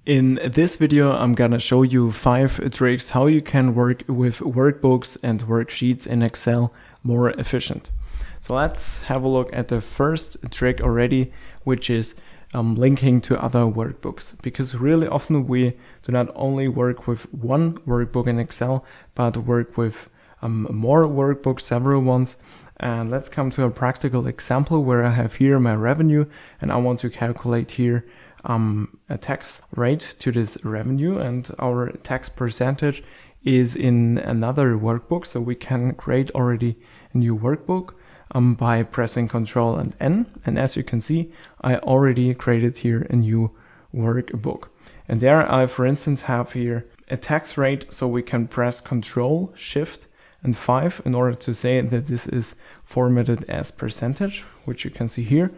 In this video, I'm gonna show you 5 tricks how you can work with workbooks and worksheets in Excel more efficient. So let's have a look at the first trick already, which is linking to other workbooks. Because really often we do not only work with one workbook in Excel, but work with more workbooks, several ones. And let's come to a practical example where I have here my revenue and I want to calculate here a tax rate to this revenue, and our tax percentage is in another workbook. So we can create already a new workbook by pressing Ctrl and N. And as you can see, I already created here a new workbook. And there I, for instance, have here a tax rate. So we can press Ctrl, Shift, and 5 in order to say that this is formatted as percentage, which you can see here.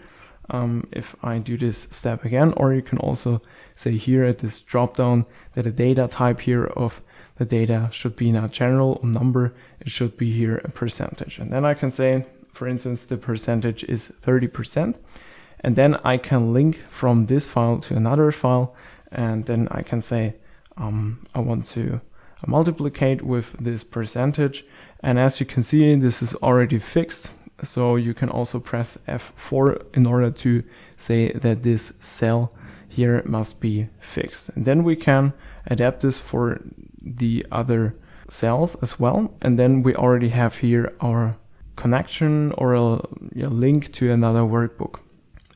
If I do this step again, or you can also say here at this drop down that the data type here of the data should be not general or number, it should be here a percentage. And then I can say, for instance, the percentage is 30%. And then I can link from this file to another file. And then I can say, I want to multiplicate with this percentage. And as you can see, this is already fixed. So you can also press F4 in order to say that this cell here must be fixed. And then we can adapt this for the other cells as well. And then we already have here our connection or a link to another workbook.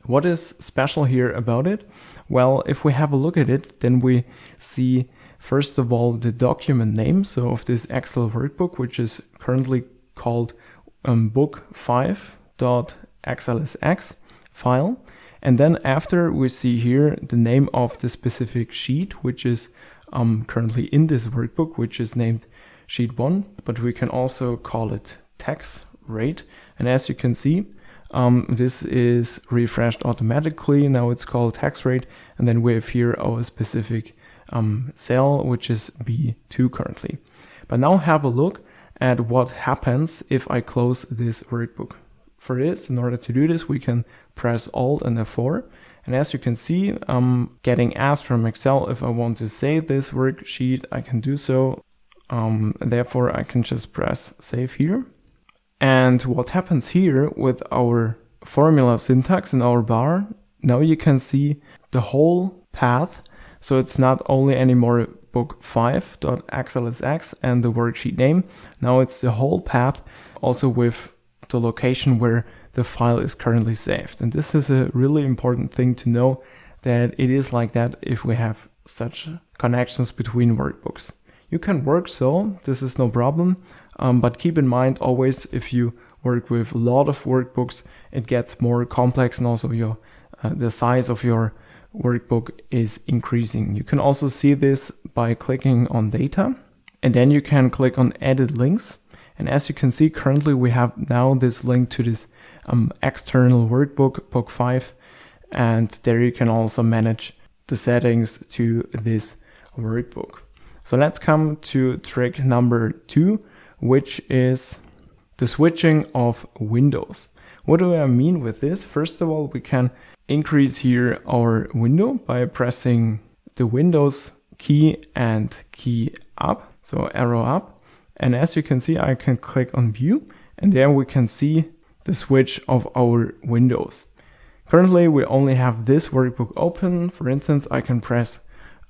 What is special here about it? Well, if we have a look at it, then we see first of all the document name, so of this Excel workbook, which is currently called book5.xlsx file. And then after we see here the name of the specific sheet, which is currently in this workbook, which is named sheet 1, but we can also call it tax rate. And as you can see, this is refreshed automatically. Now it's called tax rate. And then we have here our specific cell, which is B2 currently. But now have a look at what happens if I close this workbook. For this, in order to do this, we can press Alt and F4. And as you can see, I'm getting asked from Excel if I want to save this worksheet, I can do so. Therefore, I can just press Save here. And what happens here with our formula syntax in our bar, now you can see the whole path. So it's not only anymore book5.xlsx and the worksheet name. Now it's the whole path, also with the location where the file is currently saved. And this is a really important thing to know, that it is like that if we have such connections between workbooks. You can work so, this is no problem, but keep in mind always, if you work with a lot of workbooks, it gets more complex, and also the size of your workbook is increasing. You can also see this by clicking on data, and then you can click on edit links. And as you can see, currently we have now this link to this external workbook, book5, and there you can also manage the settings to this workbook. So let's come to trick number 2, which is the switching of windows. What do I mean with this? First of all, we can increase here our window by pressing the Windows key and key up, so arrow up. And as you can see, I can click on View, and there we can see the switch of our windows. Currently, we only have this workbook open. For instance, I can press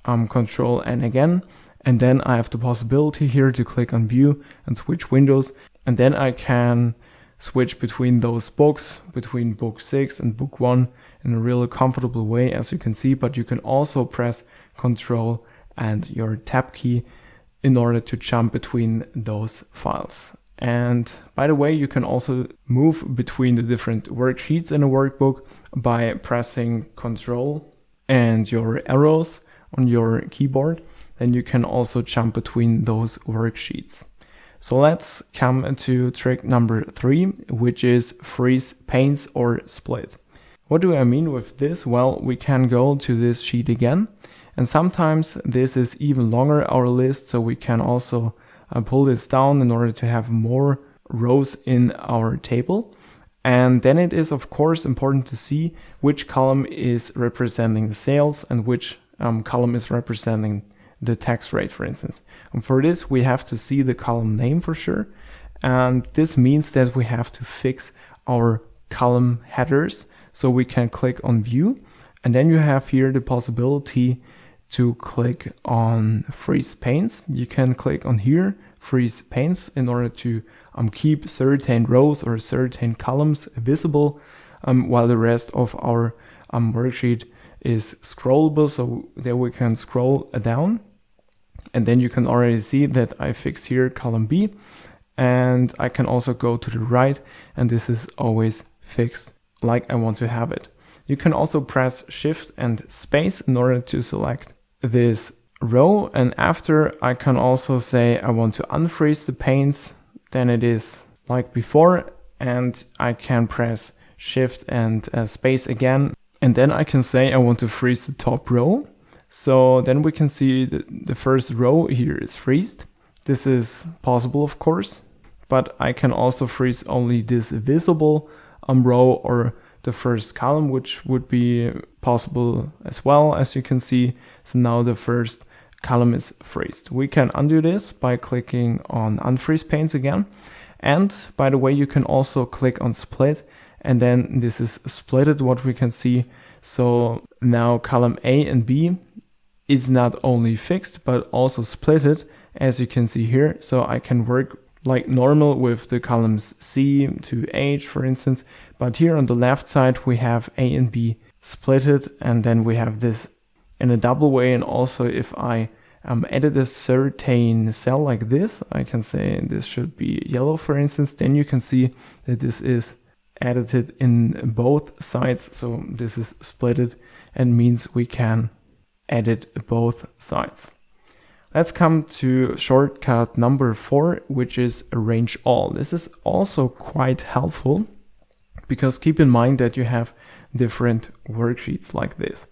Ctrl N again, and then I have the possibility here to click on View and switch windows, and then I can switch between those books, between book 6 and book 1 in a really comfortable way, as you can see. But you can also press Ctrl and your Tab key in order to jump between those files. And by the way, you can also move between the different worksheets in a workbook by pressing Ctrl and your arrows on your keyboard. Then you can also jump between those worksheets. So let's come to trick number 3, which is freeze panes or split. What do I mean with this? Well, we can go to this sheet again, and sometimes this is even longer, our list, so we can also pull this down in order to have more rows in our table. And then it is of course important to see which column is representing the sales and which column is representing the tax rate, for instance. And for this, we have to see the column name for sure. And this means that we have to fix our column headers. So we can click on view, and then you have here the possibility to click on freeze panes. You can click on here, freeze panes, in order to keep certain rows or certain columns visible, while the rest of our worksheet is scrollable. So there we can scroll down, and then you can already see that I fixed here column B, and I can also go to the right, and this is always fixed like I want to have it. You can also press Shift and Space in order to select this row, and after I can also say I want to unfreeze the panes, then it is like before, and I can press Shift and Space again, and then I can say I want to freeze the top row. So then we can see that the first row here is freezed. This is possible, of course, but I can also freeze only this visible row or the first column, which would be possible as well, as you can see. So now the first column is freezed. We can undo this by clicking on unfreeze panes again. And by the way, you can also click on split, and then this is splitted, what we can see. So now column A and B is not only fixed, but also splitted, as you can see here. So I can work like normal with the columns C to H, for instance. But here on the left side, we have A and B splitted, and then we have this in a double way. And also if I edit a certain cell like this, I can say this should be yellow, for instance, then you can see that this is edited in both sides. So this is splitted and means we can edit both sides. Let's come to shortcut number 4, which is arrange all. This is also quite helpful because keep in mind that you have different worksheets like this.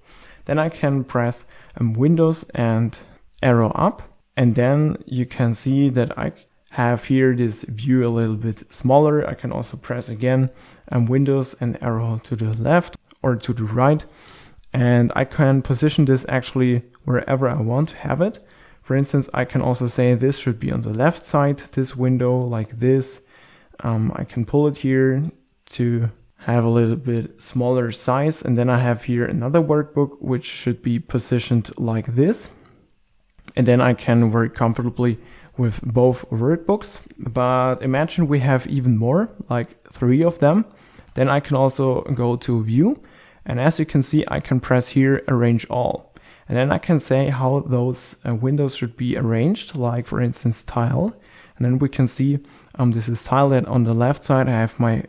Then I can press Windows and arrow up, and then you can see that I have here this view a little bit smaller. I can also press again Windows and arrow to the left or to the right, and I can position this actually wherever I want to have it. For instance, I can also say this should be on the left side, this window like this. I can pull it here to have a little bit smaller size, and then I have here another workbook which should be positioned like this. And then I can work comfortably with both workbooks. But imagine we have even more, like 3 of them. Then I can also go to view, and as you can see, I can press here arrange all. And then I can say how those windows should be arranged, like for instance tile. And then we can see this is tile, that on the left side I have my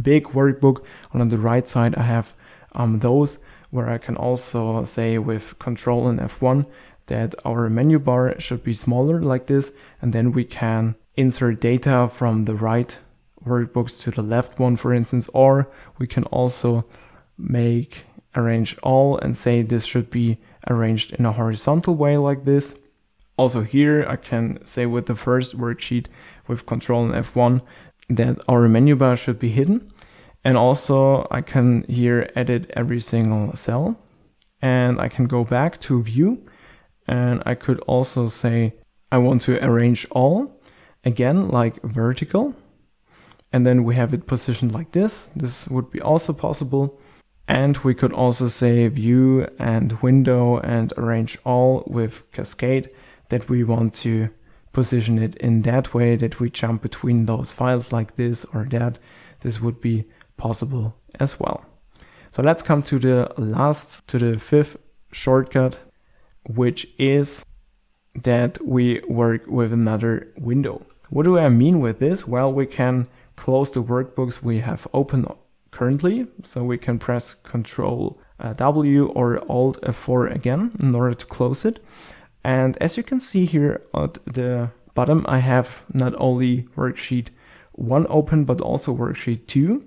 big workbook, and on the right side I have those, where I can also say with Control and F1 that our menu bar should be smaller like this, and then we can insert data from the right workbooks to the left one, for instance, or we can also make arrange all and say this should be arranged in a horizontal way like this. Also here I can say with the first worksheet with Control and F1 that our menu bar should be hidden, and also I can here edit every single cell, and I can go back to view, and I could also say I want to arrange all again like vertical, and then we have it positioned like this. This would be also possible. And we could also say view and window and arrange all with cascade, that we want to position it in that way, that we jump between those files like this or that. This would be possible as well. So let's come to the 5th shortcut, which is that we work with another window. What do I mean with this? Well, we can close the workbooks we have open currently, so we can press Control W or Alt F4 again in order to close it. And as you can see here at the bottom, I have not only worksheet 1 open, but also worksheet 2.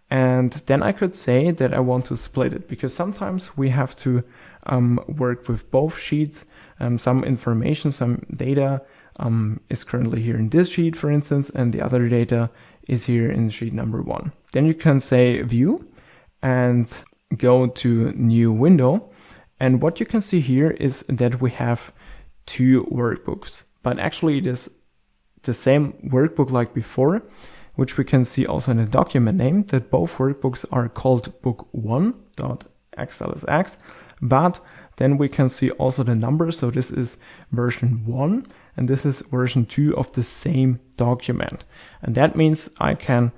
And then I could say that I want to split it, because sometimes we have to work with both sheets. Some information, some data is currently here in this sheet, for instance, and the other data is here in sheet number 1. Then you can say view and go to new window, And what you can see here is that we have two workbooks, but actually it is the same workbook like before, which we can see also in the document name, that both workbooks are called book1.xlsx, but then we can see also the numbers. So this is version 1 and this is version 2 of the same document. And that means I can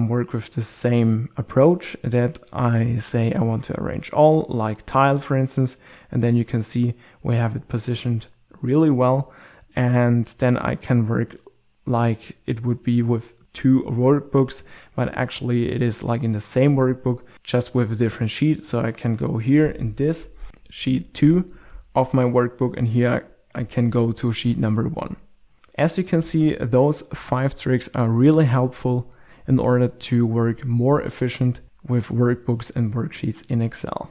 work with the same approach, that I say I want to arrange all, like tile for instance, and then you can see we have it positioned really well. And then I can work like it would be with two workbooks, but actually it is like in the same workbook, just with a different sheet. So I can go here in this sheet 2 of my workbook, and here I can go to sheet number 1. As you can see, those 5 tricks are really helpful in order to work more efficient with workbooks and worksheets in Excel.